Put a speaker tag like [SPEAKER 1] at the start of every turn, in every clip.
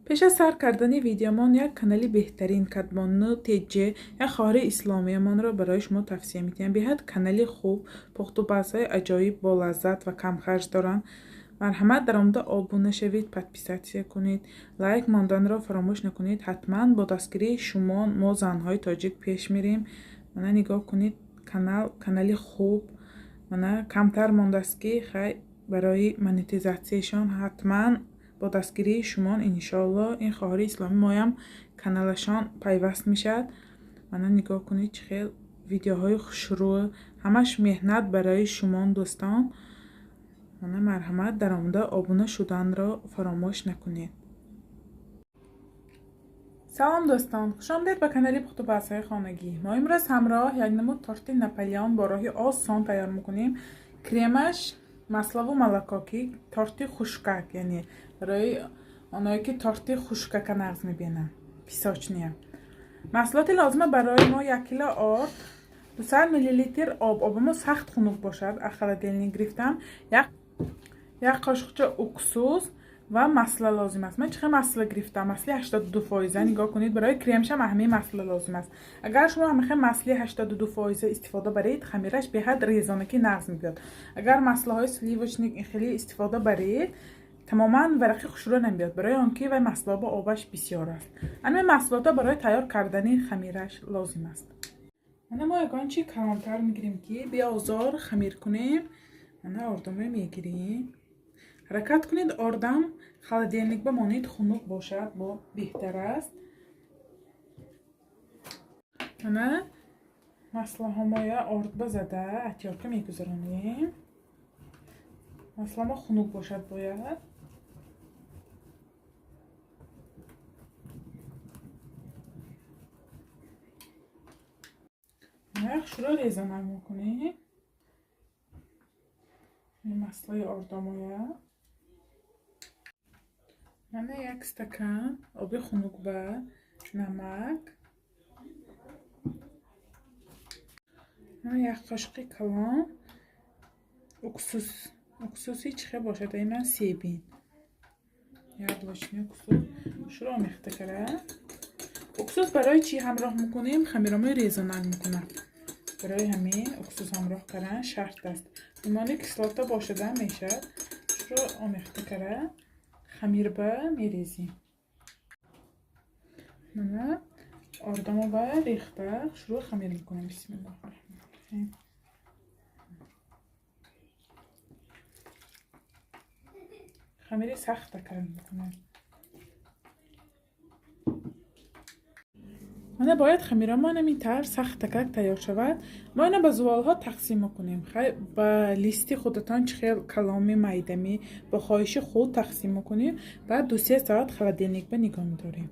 [SPEAKER 1] پیش از سر کردن ویدیومان یک کانالی بهترین کدمانو تیجه یا خواهر اسلامی من را برای شما توصیه می‌کنم. بیاد کانالی خوب پخت و بازهای عجایب با لذت و کم خرج دارن. مرحمت در آمده آبونه شوید، پادپیساتسیا کنید، لایک ماندن را فراموش نکنید. حتما با دستگیری شما ما زنهای تاجیک پیش میریم. من نگاه کنید کانالی خوب من کمتر مانده است که خیلی برای مانیتیزاسیشان حتما با دستگیری شما انشالله این خواهر اسلامی مایم کانالشان پیوست میشد. من نگاه کنید چه خیلی ویدیوهای خوشرو همش مهنت برای شما دوستان. من مرحمت در آمده آبونه شدن را فراموش نکنید. سلام دوستان، خوش آمدید به کانال پخت و بازهای خانگی. ما امروز همراه یک نمود تورت ناپلیون با راهی آسان تیار میکنیم. کریمش مسلو و ملکاکی تورت خشکک، یعنی برای آنهایی که تورت خشکک نغز میبینن پیساچنیه. محصولات لازمه برای ما 1 کیلو آرد، 200 میلی لیتر آبمو سخت خنک باشد. اخلادلنی گرفتم. یک قاشقچه اکسوس و مسله لازم است. من چه مسله گرفتم؟ مسله 82%. نگاه کنید برای کریمش هم همه مسله لازم است. اگر شما هم مسله 82% استفاده برید خمیرش به حد ریزانگی نغز میاد. اگر مسله های سلیوچنیک خیلی استفاده برید تماما ورقی خوشرو نمیاد، برای آنکه و مسله با آبش بسیار است. همین مسئولات برای تیار کردن خمیرش لازم است. ما یکان چی کلانتر میگیریم که بیا آزار خمیر کنیم. آردمه میگیریم. حرکت کنید آردم خالدیلنیک بمانید خنک باشد با بهتر است. مسله همای آرد بزده اتیاقه میگذارانیم. مسله ما خنک باشد باید. شروع ریزانم میکنیم. این مسله آردمایه من 1 استکان آب خنک و نمک، من 1 قاشق کلان اکسوسی چخه باشد من سیبین یادواشنی اکسوس شروع میخته کرده. اکسوس برای چی همراه میکنیم؟ خمیرامای ریزانک میکنم. برای همین اکسوس همراه کردن شرط است. ایمانی کسلاتا باشده میشه. شروع آمیخته کرده خمیر به میریزیم. من آردمو به ریخته شروع خمیر میکنم. بسم الله الرحمن الرحیم. خمیر سخت تکرار میکنم. من باید خمیرمان اینطور سخت تکک تیار شود. ما اینو به زوال ها تقسیم کنیم. با لیستی خودتان چه کلامی میدمی با خواهش خود تقسیم کنیم. بعد 2-3 ساعت خلادیلنیک به نگاه میداریم.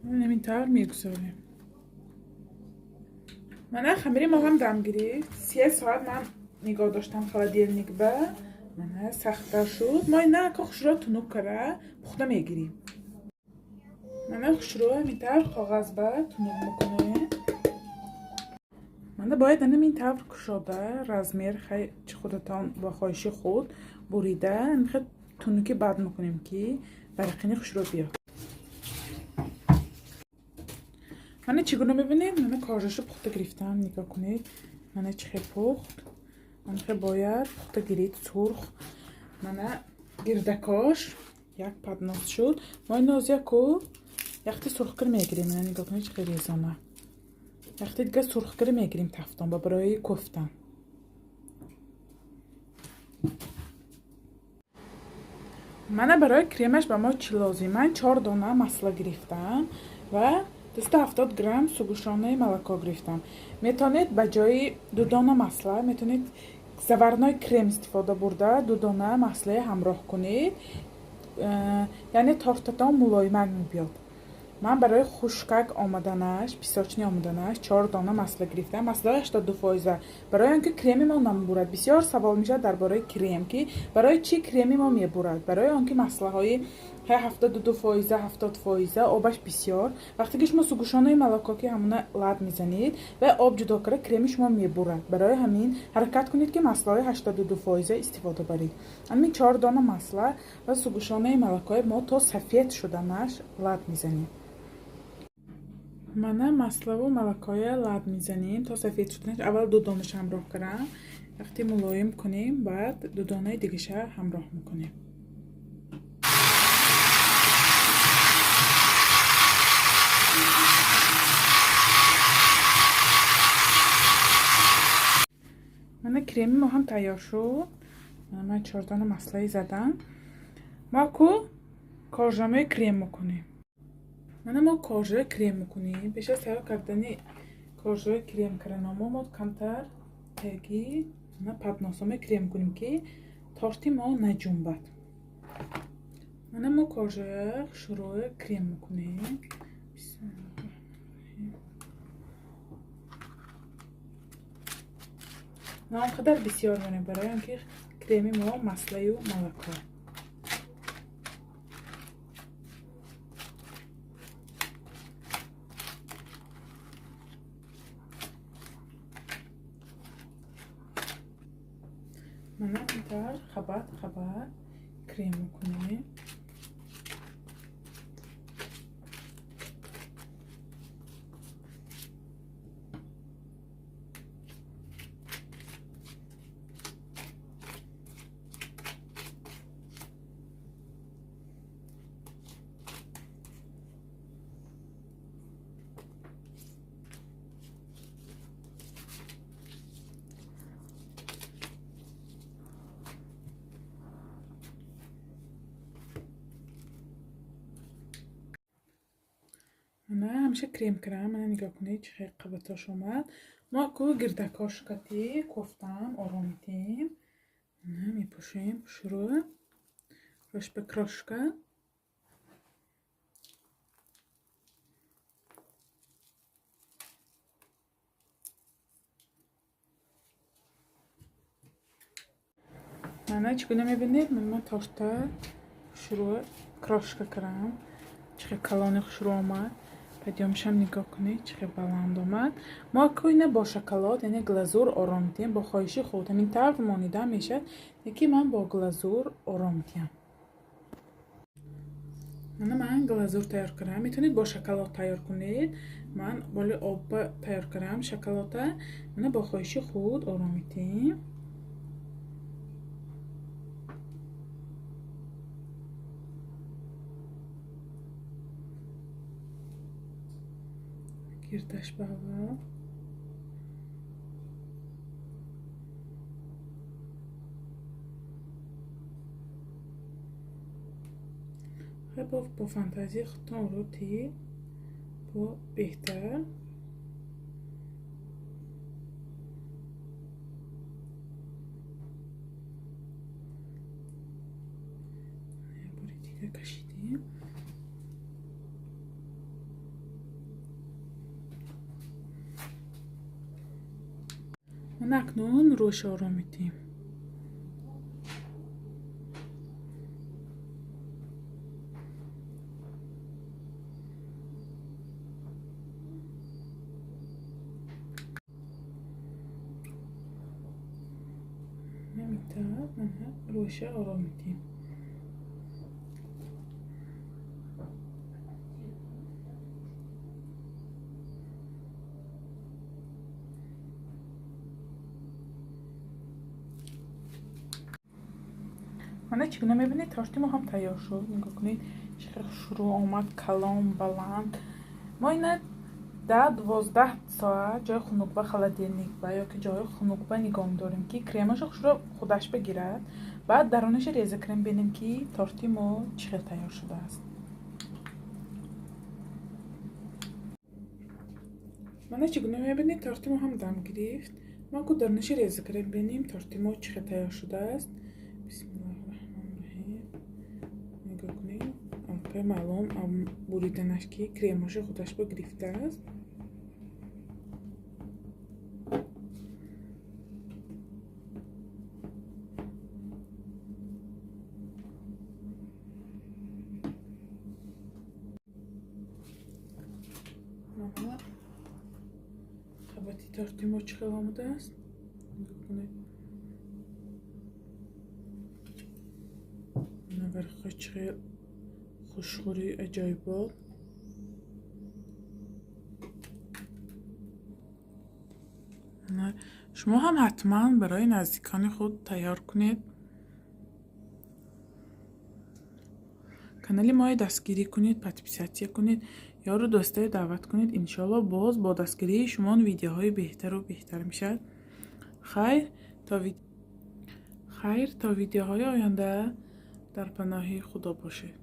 [SPEAKER 1] اینطور میگذاریم. من خمیری ما هم دم گرفت. 3 ساعت من نگاه داشتم خلادیلنیک به من سخت‌تر شد. ما اینا که خوشرو تنوک کرده پخته میگیریم. من خوشرو اینطور کاغذ به تنوک میکنه. من باید اینطور کشاده رزمیر خیلی خودتان با خواهش خود بریده میخواد تنوکی بعد میکنیم که برقینی خوشرو بیاد. من چگونه میبینید؟ من کارشو پخته گرفتم. نگاه کنید من چه پخت. من باید پخته گرید سرخ. من گردکاش 1 پدناس شد. ما ناز یکو یختی سرخ کر میگیریم. من نگاه کنید چه ریزانه. یختی دیگه سرخ کر میگیریم تفتان برای کوفتن. من برای کریمش به ما چی لازم؟ من 4 دانه مسله گرفتم و 270 گرم سوگوشانه ملکا گرفتم. میتونید به جای 2 دانه مسله میتونید زورنای کرم استفاده برده 2 دانه مسله همراه کنید. یعنی تورتتان ملایمک میبیاد. من برای خشکک آمدنش پیساچنی آمدنش 4 دانه مسله گرفتم. مسله 82%. برای اینکه کریمی ما نمیبرد. بسیار سوال میشه درباره کریم که برای چی کریمی ما میبرد. برای اینکه مسله های 72%، 70%، آبش بسیار. وقتی که شما سوگوشانه ملاکاکی همونه لط میزنید و آب جدا کنه کرم شما میبره. برای همین حرکت کنید که مسئله 82% استفاده برید. همین 4 دانه مسئله و سوگوشانه ملاکای ما تا سفید شدنش لط میزنیم. مانه مسئله و ملاکای لط میزنیم تا سفید شدنش. اول 2 دانش همراه کنم. وقتی ملایم کنیم بعد 2 دانه دیگه همراه میکنیم. من کریمی ما هم تیار شد. من 4 دانه مسئله زدم. ما کو کارژامه کریم میکنیم. ما کارژه کریم میکنیم. پیش از تیار کردن کارژه کریم کردن ما کمتر تگی پتناسامه کریم میکنیم که تارتی ما نجنبد. ما کارژه شروع کریم میکنیم. نه اونقدر بسیار منه برای اینکه کریمی ما مسئله و ملاکا. من اینطور خبات کریم میکنیم. من همیشه کریم کرم. من نگاه کنید چه قبطاش اومد. ما کو گردکاش کتی کوفتم آرامیتیم. میپوشیم شروع روش به کروشکا. من چگونه میبینید من تاشته شروع کروشکا کردم. چه کلانی شروع اومد. پدیامشم نگاه کنید چه بلند اومد. ما کوینه با شکلات یعنی گلازور آرامیتیم. با خواهش خود همین طرف مانیده میشه یکی من با گلازور آرامیتیم. من گلازور تیار کردم. میتونید با شکلات تیار کنید. من بالی آب تیار کردم شکلات. من با خواهش خود آرامیتیم. گردش به هوا. با فانتزی خودتون رو تی با بهتر باری دیگه کشیدیم. من اکنون روش آرامیتیم. نمیتونم من روش آرامیتیم. من چگونه میبینید تاشتی ما هم تیار شد. نگاه کنید چقدر شروع آمد کلام بلند. ما اینه 10-12 ساعت جای خنک خالدینیک و یا که جای خنک نگاه داریم که کریمش شروع خودش بگیرد. بعد درونش ریزه کریم بینیم که تارتی ما چقدر تیار شده است. من چگونه میبینید تارتی ما هم دم گرفت. ما که درونش ریزه کریم بینیم تارتی ما چقدر تیار شده است. بسم الله الرحمن الرحیم. نگاه کنید البته معلوم بریدنش که کریمش خودش بگرفته است. پتیسیاتی تارتی ما چقدر آماده است. نگاه کنید. نورخه چقدر خوشخوری عجایبات. شما هم حتما برای نزدیکان خود تیار کنید. کانال ما دستگیری کنید، پتیسیاتی کنید یا رو دوستای دعوت کنید. انشالله باز با دستگیری شما ویدیوهای بهتر و بهتر میشه. خیر تا ویدیوهای آینده در پناه خدا باشه.